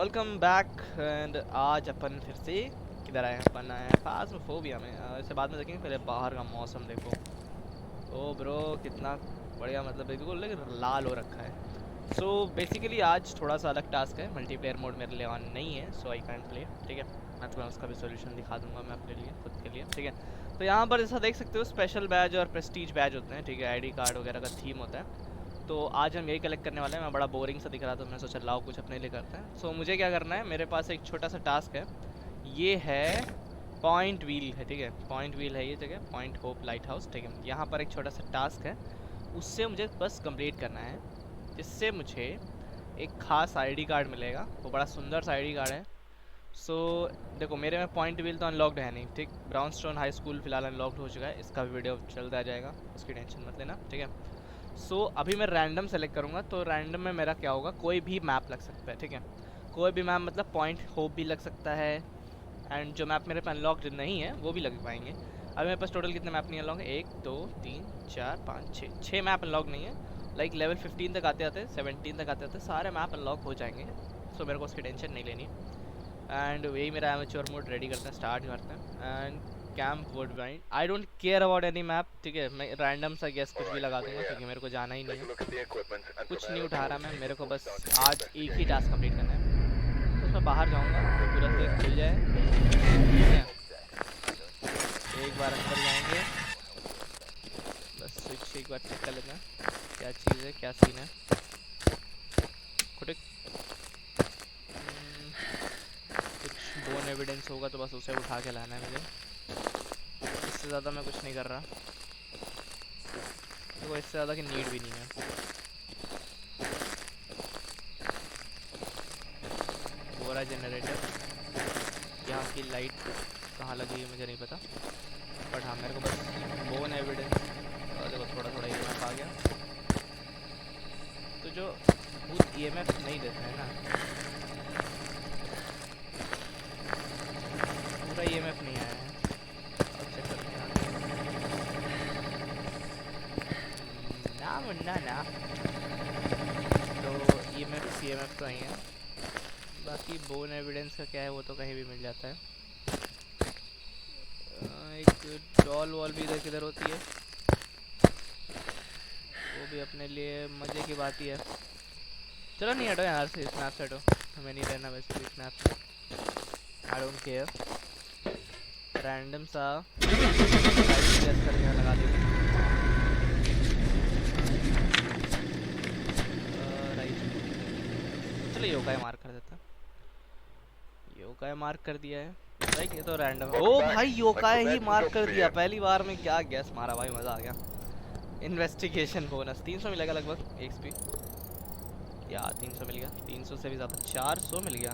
Welcome back and आज अपन फिर से किधर आए हैं? अपन आए हैं फाज़्मोफोबिया में। इससे बाद में देखेंगे, पहले बाहर का मौसम देखो। ओ ब्रो कितना बढ़िया, मतलब बिल्कुल लेकिन लाल हो रखा है। सो बेसिकली आज थोड़ा सा अलग टास्क है, मल्टीप्लेयर मोड मेरे लिए ऑन नहीं है, सो आई कैंट प्ले। ठीक है, मैं तुम्हें उसका भी सोल्यूशन दिखा दूंगा मैं अपने लिए, खुद के लिए। ठीक है, तो यहाँ पर जैसा देख सकते हो स्पेशल बैज और प्रेस्टीज बैज होते हैं। ठीक है, आईडी कार्ड वगैरह का थीम होता है। तो आज हम यही कलेक्ट करने वाले हैं। मैं बड़ा बोरिंग सा दिख रहा था, तो मैं सोचा लाओ कुछ अपने लिए करते हैं। सो मुझे क्या करना है, मेरे पास एक छोटा सा टास्क है। ये है पॉइंट व्हील है। ठीक है, पॉइंट व्हील है ये जगह, पॉइंट होप लाइट हाउस। ठीक है, यहाँ पर एक छोटा सा टास्क है, उससे मुझे बस कंप्लीट करना है, जिससे मुझे एक खास आईडी कार्ड मिलेगा। वो बड़ा सुंदर सा आईडी कार्ड है। सो देखो, मेरे में पॉइंट व्हील तो अनलॉक्ड है नहीं। ठीक, ब्राउन स्टोन हाई स्कूल फिलहाल अनलॉक्ड हो चुका है, इसका भी वीडियो जल्द आ जाएगा, उसकी टेंशन मत लेना। ठीक है, सो अभी मैं रैंडम सेलेक्ट करूँगा, तो रैंडम में मेरा क्या होगा, कोई भी मैप लग सकता है। ठीक है, कोई भी मैप मतलब पॉइंट होप भी लग सकता है, एंड जो मैप मेरे पे अनलॉक्ड नहीं है वो भी लग पाएंगे। अभी मेरे पास टोटल कितने मैप नहीं अनलॉक है? 1 2 3 4 5 6 मैप अनलॉक नहीं है। लाइक लेवल 15 तक आते आते 17 तक आते आते सारे मैप अनलॉक हो जाएंगे। सो मेरे को उसकी टेंशन नहीं लेनी। एंड यही मेरा एमेच्योर मोड रेडी करते हैं, स्टार्ट करते हैं। And camp would wind, I don't care about any map. ठीक है, मैं रैंडम सा गेस कुछ भी लगा दूंगा, क्योंकि मेरे को जाना ही नहीं है, कुछ नहीं उठा रहा मैं। मेरे को बस आज एक ही टास्क कंप्लीट करना है। बस मैं बाहर जाऊंगा, पूरा से खुल जाए। ठीक है, एक बार अंदर जाएंगे, बस स्विच एक बार चेक कर लेते हैं क्या चीज़ है, क्या सीन है। खुटिक कुछ बोन एविडेंस होगा तो बस उसे उठा के लाना है मुझे, इससे ज़्यादा मैं कुछ नहीं कर रहा। तो इससे ज़्यादा की नीड भी नहीं है। बोरा जनरेटर, यहाँ की लाइट कहाँ लगी है मुझे नहीं पता, बट हाँ मेरे को बस बोन एविडेंस। देखो थोड़ा थोड़ा EMF आ गया। तो जो भूत EMF नहीं देते हैं ना, पूरा EMF नहीं आया है। अब चेक करते हैं ना मुन्ना ना, तो EMF तो आई है। बाकी बोन एविडेंस का क्या है, वो तो कहीं भी मिल जाता है। एक डॉल वॉल भी इधर किधर होती है, वो भी अपने लिए मज़े की बात ही है। चलो नहीं हटो यार से, स्नैप से हटो, हमें नहीं रहना वैसे भी स्नैप में। आई डोंट केयर, रैंडम सा गेस करके यहाँ लगा देंगे। चलो योकाई मार्क कर देता है, योकाई मार्क कर दिया है। लाइक ये तो रैंडम। ओ भाई योकाई ही मार्क कर दिया पहली बार में, क्या गैस मारा भाई, मज़ा आ गया। इन्वेस्टिगेशन बोनस 300 मिलेगा लगभग एक्सपी, या 300 मिल गया, 300 से भी ज़्यादा 400 मिल गया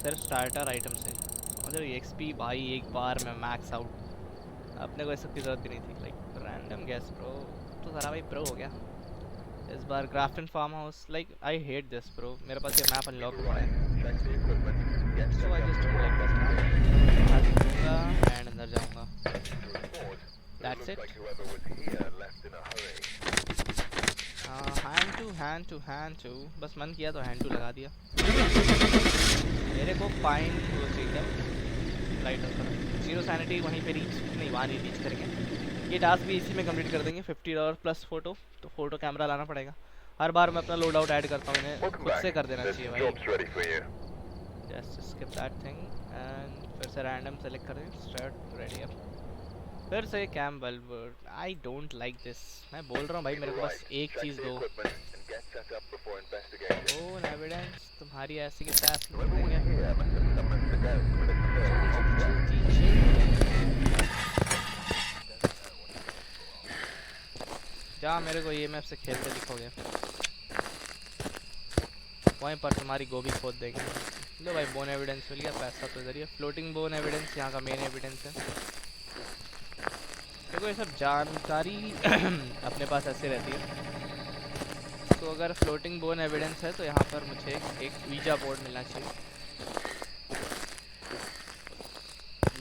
सिर्फ स्टार्टर आइटम से। समझ रहे हो, एक्सपी भाई एक बार में मैक्स आउट। अपने को इस सब की ज़रूरत भी नहीं थी। लाइक रैंडम गैस ब्रो, तो सारा भाई प्रो हो गया इस बार। Grafton farm house, like I hate this bro, मेरे पास ये मैप अनलॉक हुआ है, so I just don't like this map. बाहर निकलूँगा एंड अंदर जाऊँगा, दैट्स इट। हैंड टू बस मन किया तो हैंड टू लगा दिया। मेरे को फाइन वो चाहिए लाइट होता, 0 सैनिटी वहीं पे रीच नहीं, वहाँ नहीं रीच करेंगे। ये टास्क भी इसी में कंप्लीट कर देंगे। $50 प्लस फ़ोटो, तो फ़ोटो कैमरा लाना पड़ेगा। हर बार मैं अपना लोड आउट ऐड करता हूँ, इन्हें खुद से कर देना चाहिए भाई। Just skip that thing and फिर से रैंडम सेलेक्ट कर दें, स्टार्ट रेडी अप, फिर से कैम बल्ब। आई डोंट लाइक दिस, मैं बोल रहा हूँ भाई मेरे को बस एक चीज़ दो। ओन एविडेंस तुम्हारी ऐसी की तैसी जहाँ मेरे को EMF से खेलते दिखोगे वहीं पर तुम्हारी गोभी खोद देंगे। लो भाई बोन एविडेंस मिल गया, पैसा तो इधर ही है। फ्लोटिंग बोन एविडेंस यहाँ का मेन एविडेंस है। देखो ये सब जानकारी अपने पास ऐसे रहती है। तो अगर फ्लोटिंग बोन एविडेंस है तो यहाँ पर मुझे एक वीजा बोर्ड मिलना चाहिए।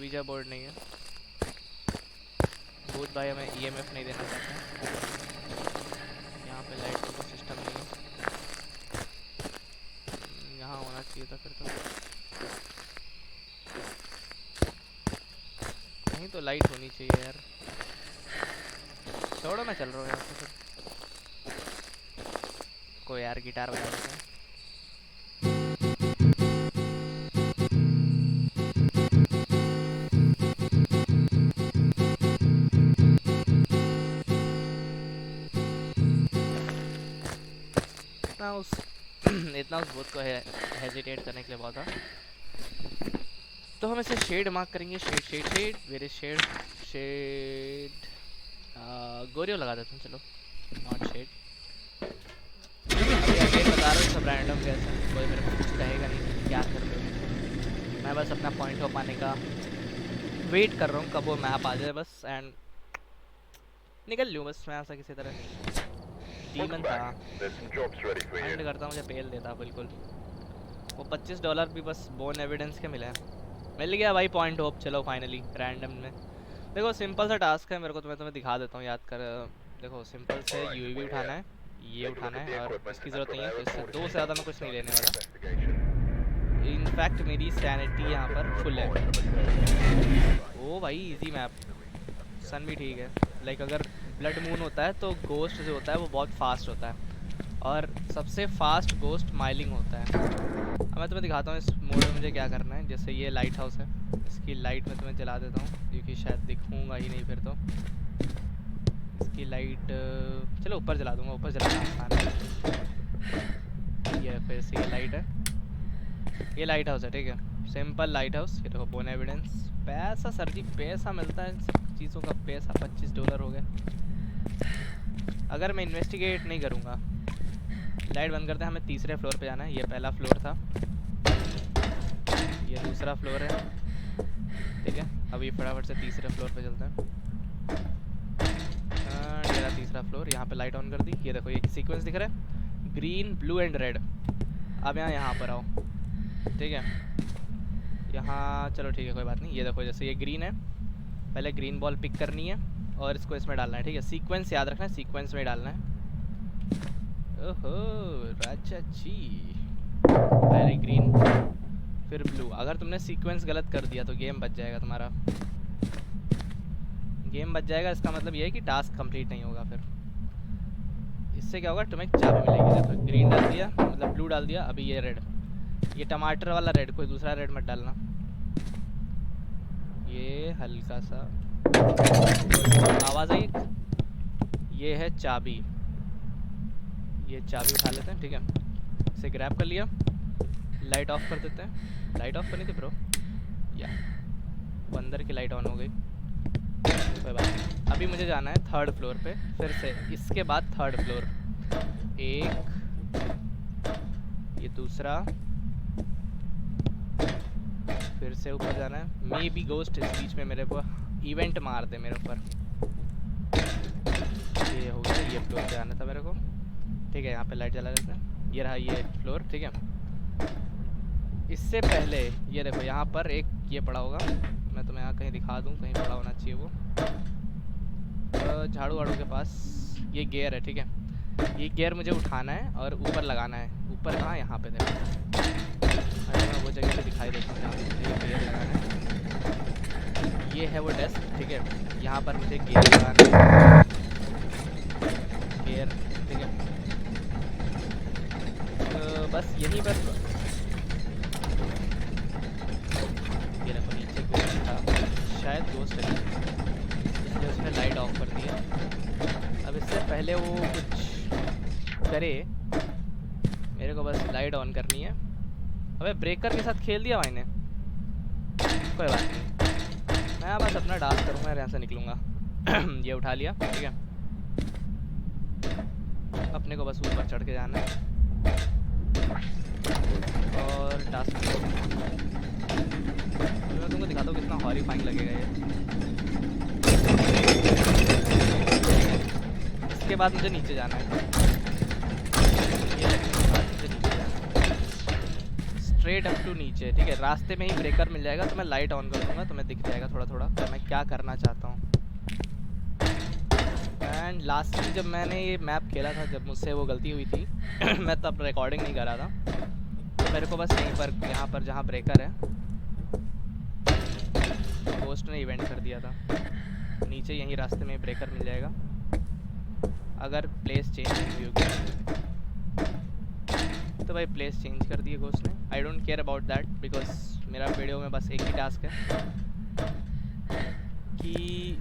वीजा बोर्ड नहीं है, भूत भाई हमें EMF नहीं देना चाहते। यहाँ पे लाइट का सिस्टम नहीं है, यहाँ होना चाहिए लाइट होनी चाहिए यार। छोड़ो मैं चल रहा हूँ यहाँ से फिर। कोई यार गिटार बजा देते हैं। इतना उस इतना उस बोट को हेजिटेट करने के लिए बहुत था। तो हम इसे शेड मार्क करेंगे। Shade shade shade very shade shade गोरियो लगा देते हैं। चलो नॉट शेड। अभी अगेन बता रहा हूँ सब रैंडम कैसे, कोई मेरे को कुछ कहेगा नहीं क्या कर रहे हो। मैं बस अपना पॉइंट ऑफ पाने का वेट कर रहा हूँ कब वो मैप आ जाए बस, एंड निकल लूँ बस मैं यहाँ से किसी तरह। डीमन था एंड करता, मुझे पेल देता बिल्कुल। वो $25 भी बस बोन एविडेंस के मिले। मिल गया भाई पॉइंट होप। चलो फाइनली रैंडम में देखो सिंपल सा टास्क है मेरे को, तुम्हें दिखा देता हूँ याद कर। देखो सिंपल से यूएवी उठाना है, ये उठाना है और इसकी ज़रूरत नहीं है, तो इससे 2 से ज़्यादा मैं कुछ नहीं लेने वाला। इनफैक्ट मेरी सैनिटी यहाँ पर फुल है। ओ भाई इजी मैप, सन भी ठीक है। लाइक अगर ब्लड मून होता है तो गोस्ट जो होता है वो बहुत फास्ट होता है, और सबसे फास्ट गोस्ट माइलिंग होता है। अब मैं तुम्हें दिखाता हूँ इस मोड में मुझे क्या करना है। जैसे ये लाइट हाउस है, इसकी लाइट मैं तुम्हें जला देता हूँ क्योंकि शायद दिखूँगा ही नहीं फिर तो। इसकी लाइट चलो ऊपर जला दूँगा, ऊपर जलाना आसान है। ये फिर से ये लाइट है, ये लाइट हाउस है ठीक है, सिंपल लाइट हाउस। ये देखो बोन एविडेंस। पैसा सर जी पैसा मिलता है इन सब चीज़ों का, पैसा $25 हो गया अगर मैं इन्वेस्टिगेट नहीं करूँगा। लाइट बंद करते हैं, हमें तीसरे फ्लोर पे जाना है। ये पहला फ्लोर था, ये दूसरा फ्लोर है ठीक है। अभी फटाफट से तीसरे फ्लोर पे चलते हैं। ये रहा तीसरा फ्लोर, यहाँ पे लाइट ऑन कर दी। ये देखो ये सीक्वेंस दिख रहा है, ग्रीन ब्लू एंड रेड। अब यहाँ पर आओ ठीक है। यहाँ चलो ठीक है कोई बात नहीं। ये देखो जैसे ये ग्रीन है, पहले ग्रीन बॉल पिक करनी है और इसको इसमें डालना है ठीक है। सीक्वेंस याद रखना है, सीक्वेंस में डालना है। ओहो राजा जी, पहले ग्रीन फिर ब्लू। अगर तुमने सीक्वेंस गलत कर दिया तो गेम बच जाएगा तुम्हारा, गेम बच जाएगा। इसका मतलब ये है कि टास्क कंप्लीट नहीं होगा। फिर इससे क्या होगा, तुम्हें चाबी मिलेगी। देखो ग्रीन डाल दिया मतलब ब्लू डाल दिया, अभी ये रेड, ये टमाटर वाला रेड, कोई दूसरा रेड मत डालना। ये हल्का सा आवाज़ आई, ये है चाबी। ये चाबी उठा लेते हैं ठीक है, इसे ग्रैब कर लिया। लाइट ऑफ कर देते हैं। लाइट ऑफ करनी थी ब्रो, या वो अंदर की लाइट ऑन हो गई, कोई बात नहीं। अभी मुझे जाना है थर्ड फ्लोर पे फिर से, इसके बाद थर्ड फ्लोर। एक ये दूसरा, फिर से ऊपर जाना है। मे बी गोस्ट इस बीच में मेरे को इवेंट मार दे मेरे ऊपर। ये हो गया, ये फ्लोर पे आना था मेरे को ठीक है। यहाँ पे लाइट जला देते हैं। ये रहा ये फ्लोर ठीक है। इससे पहले ये देखो यहाँ पर एक ये पड़ा होगा, मैं तुम्हें यहाँ कहीं दिखा दूँ, कहीं पड़ा होना चाहिए वो झाड़ू वाड़ू के पास। ये गियर है ठीक है, ये गियर मुझे उठाना है और ऊपर लगाना है। ऊपर कहाँ, यहाँ पे देखो, अगर मैं वो जगह पे दिखाई देता हूँ जहाँ पे मुझे गियर लगाना है। ये है वो डेस्क ठीक है, यहाँ पर मुझे गियर लगाना है। गियर ठीक है, तो बस यहीं पर। ये देखो नीचे गोस्ट था, शायद गोस्ट है इसलिए उसने लाइट ऑफ कर दिया। अब इससे पहले वो कुछ करे मेरे को बस लाइट ऑन करनी है। अबे ब्रेकर के साथ खेल दिया भाई ने, कोई बात नहीं, मैं बस अपना डांस करूँगा और यहाँ से निकलूँगा। ये उठा लिया ठीक है, अपने को बस ऊपर चढ़ के जाना है और टास्क मैं तुमको दिखाता हूँ कितना हॉरिफाइंग लगेगा ये। इसके बाद मुझे नीचे जाना है, ये मुझे नीचे जाना है स्ट्रेट अप टू नीचे ठीक है। रास्ते में ही ब्रेकर मिल जाएगा तो मैं लाइट ऑन कर दूँगा, तुम्हें दिख जाएगा थोड़ा थोड़ा तो मैं क्या करना चाहता हूँ। एंड लास्टली जब मैंने ये मैप खेला था, जब मुझसे वो गलती हुई थी मैं तब रिकॉर्डिंग नहीं कर रहा था, तो मेरे को बस यहीं पर यहाँ पर जहाँ ब्रेकर है घोस्ट ने इवेंट कर दिया था। नीचे यहीं रास्ते में ब्रेकर मिल जाएगा अगर प्लेस चेंज नहीं हुई होगी तो। भाई प्लेस चेंज कर दिए घोस्ट ने। I don't care about that because मेरा वीडियो में बस एक ही टास्क है कि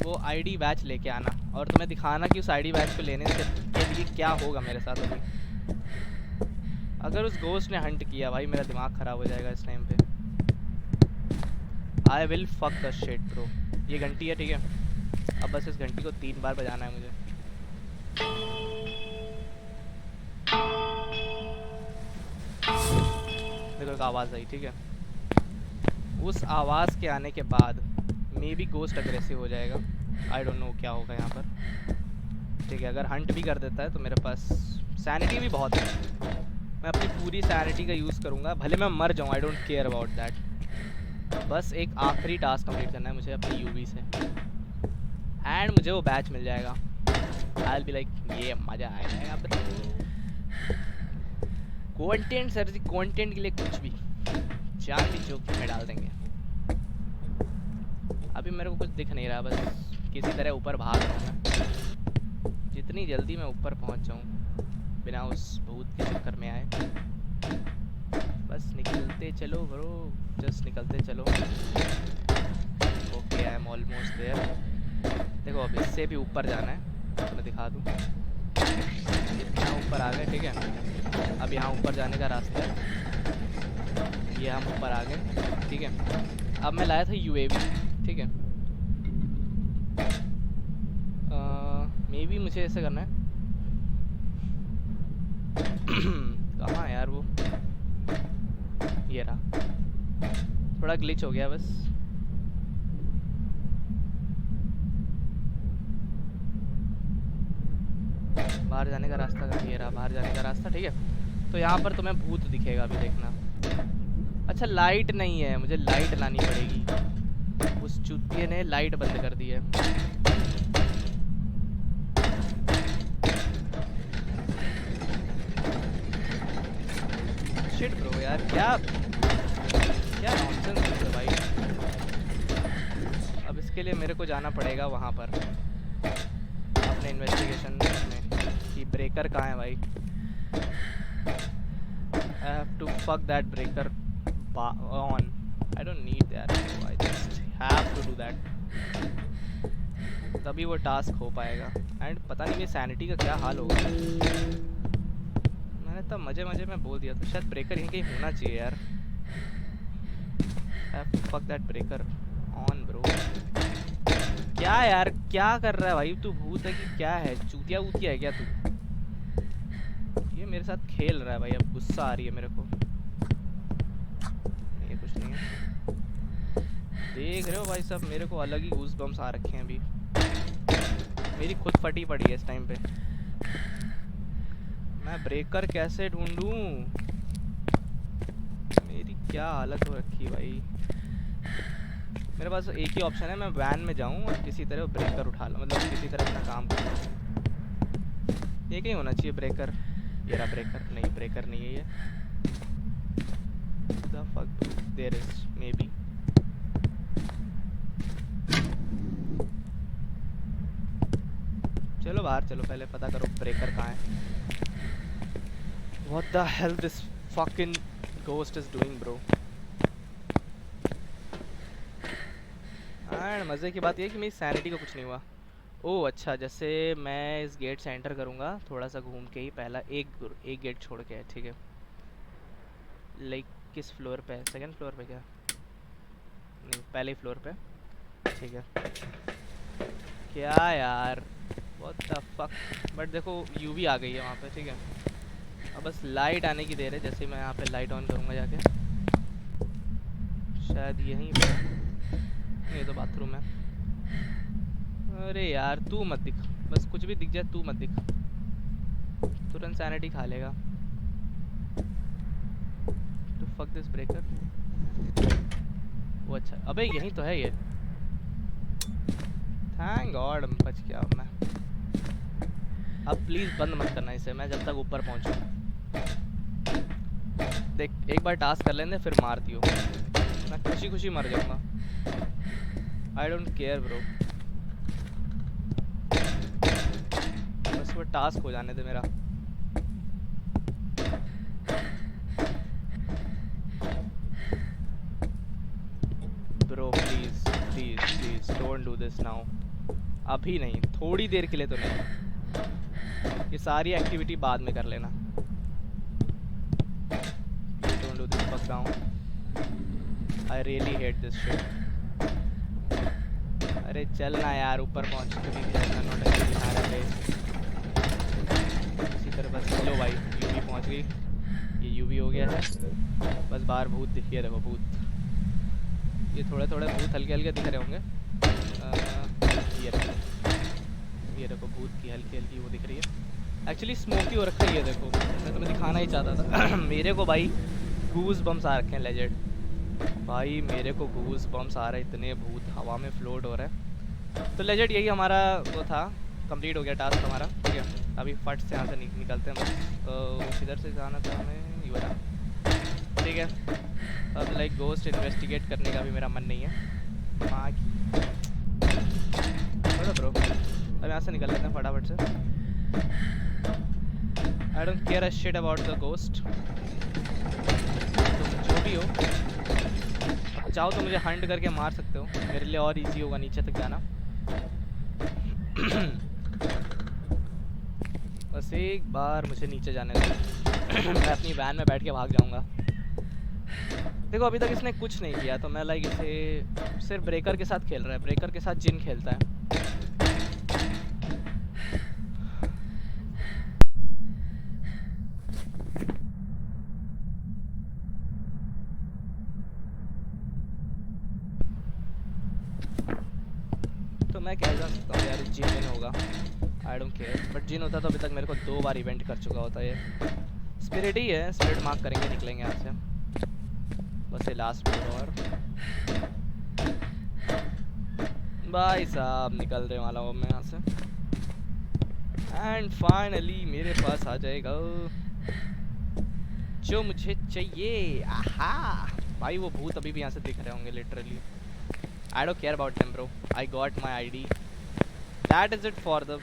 वो आईडी बैच लेके आना और तुम्हें दिखाना कि उस आईडी बैच को लेने से के लिए क्या होगा मेरे साथ अभी। अगर उस घोस्ट ने हंट किया भाई मेरा दिमाग ख़राब हो जाएगा इस टाइम पे। I will fuck the shit bro. ये घंटी है ठीक है, अब बस इस घंटी को 3 बार बजाना है मुझे। देखो एक आवाज़ आई ठीक है, उस आवाज़ के आने के बाद मे बी घोस्ट अग्रेसिव हो जाएगा। आई डोंट नो क्या होगा यहाँ पर ठीक है। अगर हंट भी कर देता है तो मेरे पास सैनिटी भी बहुत है, मैं अपनी पूरी सैनिटी का यूज़ करूँगा भले मैं मर जाऊँ। I don't care about that. बस एक आखिरी टास्क कंप्लीट करना है मुझे अपनी यूवी से एंड मुझे वो बैच मिल जाएगा। आई विल बी लाइक ये मज़ा आएगा। अब कंटेंट सर जी, कंटेंट के लिए कुछ भी जान भी जोखिम में डाल देंगे। अभी मेरे को कुछ दिख नहीं रहा, बस किसी तरह ऊपर भाग रहा हूँ मैं। जितनी जल्दी मैं ऊपर पहुँच जाऊँ बिना उस भूत के चक्कर में आए, बस निकलते चलो ब्रो, जस्ट निकलते चलो। Okay I am almost there. देखो अब इससे भी ऊपर जाना है तो मैं दिखा दूँ। इतना ऊपर आ गए ठीक है, अब यहाँ ऊपर जाने का रास्ता है, ये हम ऊपर आ गए ठीक है। अब मैं लाया था यूएवी ठीक है। मे बी मुझे ऐसे करना है कहाँ यार वो, ये रहा। थोड़ा ग्लिच हो गया बस। बाहर जाने का रास्ता कहाँ, ये रहा बाहर जाने का रास्ता ठीक है। तो यहाँ पर तुम्हें भूत दिखेगा अभी देखना। अच्छा लाइट नहीं है, मुझे लाइट लानी पड़ेगी। उस चूतिए ने लाइट बंद कर दी है। शिट ब्रो यार, क्या क्या नॉनसेंस है भाई। अब इसके लिए मेरे को जाना पड़ेगा वहाँ पर अपने इन्वेस्टिगेशन में कि ब्रेकर कहाँ है भाई। I have to fuck that breaker on. I don't need that. I just have to do that. तभी वो टास्क हो पाएगा। एंड पता नहीं मेरी सैनिटी का क्या हाल होगा। मैंने तब मजे मजे में बोल दिया था शायद ब्रेकर यहीं कहीं होना चाहिए यार। I have to fuck that breaker on bro. क्या यार क्या कर रहा है भाई तू, भूत है कि क्या है, चूतिया वूतिया है क्या तू? ये मेरे साथ खेल रहा है भाई, अब गुस्सा आ रही है मेरे को। ये कुछ नहीं है, देख रहे हो भाई सब मेरे को अलग ही गूज़ बम्स आ रखे हैं अभी। मेरी खुद फटी पड़ी है इस टाइम पे। मैं ब्रेकर कैसे ढूंढूं, मेरी क्या हालत हो रखी है भाई। मेरे पास एक ही ऑप्शन है, मैं वैन में जाऊं और किसी तरह ब्रेकर उठा लूं, मतलब किसी तरह अपना काम कर लूं। ये कहीं होना चाहिए ब्रेकर। ये रहा ब्रेकर, नहीं ब्रेकर नहीं है ये। The fuck there is maybe. चलो बाहर चलो, पहले पता करो ब्रेकर कहाँ है। What the hell this fucking ghost is doing bro? And मज़े की बात ये है कि मेरी सैनिटी को कुछ नहीं हुआ। ओह अच्छा, जैसे मैं इस गेट से एंटर करूँगा थोड़ा सा घूम के ही, पहला एक गेट छोड़ के है ठीक है। लाइक किस फ्लोर पे है, सेकंड फ्लोर पे क्या, नहीं पहले ही फ्लोर पे ठीक है। क्या यार व्हाट द फक। बट देखो यूवी आ गई है वहाँ पे ठीक है। अब बस लाइट आने की देर है। जैसे मैं यहाँ पे लाइट ऑन करूँगा जाके, शायद यहीं पे, ये तो बाथरूम है। अरे यार तू मत दिख, बस कुछ भी दिख जाए तू मत दिख, तुरंत सैनिटी खा लेगा। तो फक दिस ब्रेकर। वो अच्छा, अबे यहीं तो है ये। थैंक गॉड बच गया मैं। अब प्लीज़ बंद मत करना इसे, मैं जब तक ऊपर पहुंचूं। देख एक बार टास्क कर लेंगे फिर मार दियो, मैं खुशी खुशी मर जाऊंगा। आई डोंट केयर ब्रो, बस वो टास्क हो जाने दे मेरा। Bro please please please don't do this now. अभी नहीं, थोड़ी देर के लिए तो नहीं, ये सारी एक्टिविटी बाद में कर लेना। Don't do this, fuck down, I really hate this shit. अरे चल ना यार, ऊपर पहुंच चुकी है, इसी तरह बस। लो भाई यूवी पहुंच गई, ये यूवी हो गया है। बस बाहर भूत दिखिए, देखो भूत, ये थोड़े थोड़े भूत हल्के हल्के दिख रहे होंगे। ये देखो भूत की हल्की हल्की वो दिख रही है। एक्चुअली स्मोकी हो रखा है ये देखो, मैं तुम्हें दिखाना ही चाहता था। मेरे को भाई गूज बम्स आ रखे हैं लेजेंड भाई, मेरे को गूज बम्स आ रहे हैं, इतने भूत हवा में फ्लोट हो रहे हैं। तो लेजेंड यही हमारा वो था, कंप्लीट हो गया टास्क हमारा, ठीक है। अभी फट से यहाँ से निकलते हैं बस। तो किधर से जाना था हमें, ये वाला, ठीक है। अब लाइक गोस्ट इन्वेस्टिगेट करने का भी मेरा मन नहीं है। माँ की ब्रो, अब यहाँ से निकल लेते हैं फटाफट से। I don't care a shit about the ghost, तुम जो भी हो। चाहो तो मुझे हंट करके मार सकते हो, मेरे लिए और इजी होगा नीचे तक जाना। बस एक बार मुझे नीचे जाने दो। मैं अपनी वैन में बैठ के भाग जाऊंगा। देखो अभी तक इसने कुछ नहीं किया, तो मैं लाइक इसे सिर्फ ब्रेकर के साथ खेल रहा है, ब्रेकर के साथ जिन खेलता है। तो मैं कह जा सकता हूँ यार जिन होगा, आई डोंट केयर। बट जिन होता तो अभी तक मेरे को 2 बार इवेंट कर चुका होता। ये स्पिरिट ही है, स्पिरिट मार्क करेंगे, निकलेंगे यहाँ से। बस ये लास्ट और भाई साहब निकलने वाला हूँ मैं यहाँ से। एंड फाइनली मेरे पास आ जाएगा जो मुझे चाहिए। आहा भाई, वो भूत अभी भी यहाँ से दिख रहे होंगे literally. I don't care about them bro, I got my ID, that is it for the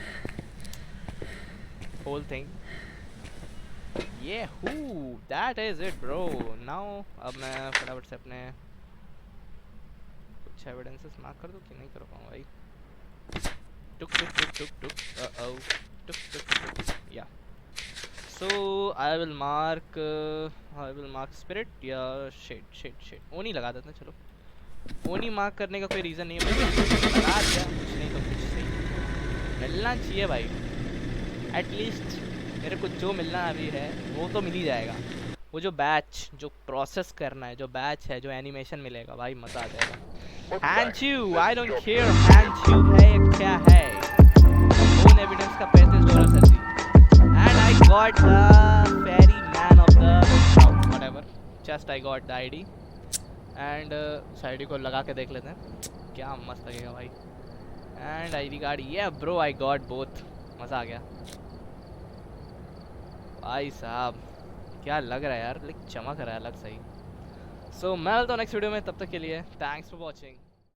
whole thing, yeah who that is it bro। now अब मैं फटाफट से अपने कुछ एविडेंसेस मार्क कर दूँ कि नहीं कर पाऊँ भाई। टुक टुक टुक टुक टुक oh टुक टुक टुक या so I will mark spirit या shit ओनी लगा देते हैं। चलो ओनी मार्क करने का कोई रीज़न नहीं है, लगा दिया, कुछ नहीं तो कुछ सही मिलना चाहिए भाई। एटलीस्ट मेरे को जो मिलना अभी है वो तो मिल ही जाएगा। वो जो बैच, जो प्रोसेस करना है, जो बैच है, जो एनिमेशन मिलेगा भाई, मज़ा आ जाएगा। हैंचू आई डोंट केयर, हैंचू है क्या है, ओन एविडेंस का $35 salary and I got the ferry man of the whatever, just I got the ID and side को लगा के देख लेते हैं क्या मस्त लगेगा भाई। एंड आईडी कार्ड, ये ब्रो आई गॉट बोथ, मज़ा आ गया भाई साहब। क्या लग रहा है यार, लाइक चमक रहा है अलग सही। सो मैं मिलता हूँ नेक्स्ट वीडियो में, तब तक के लिए थैंक्स फॉर वॉचिंग।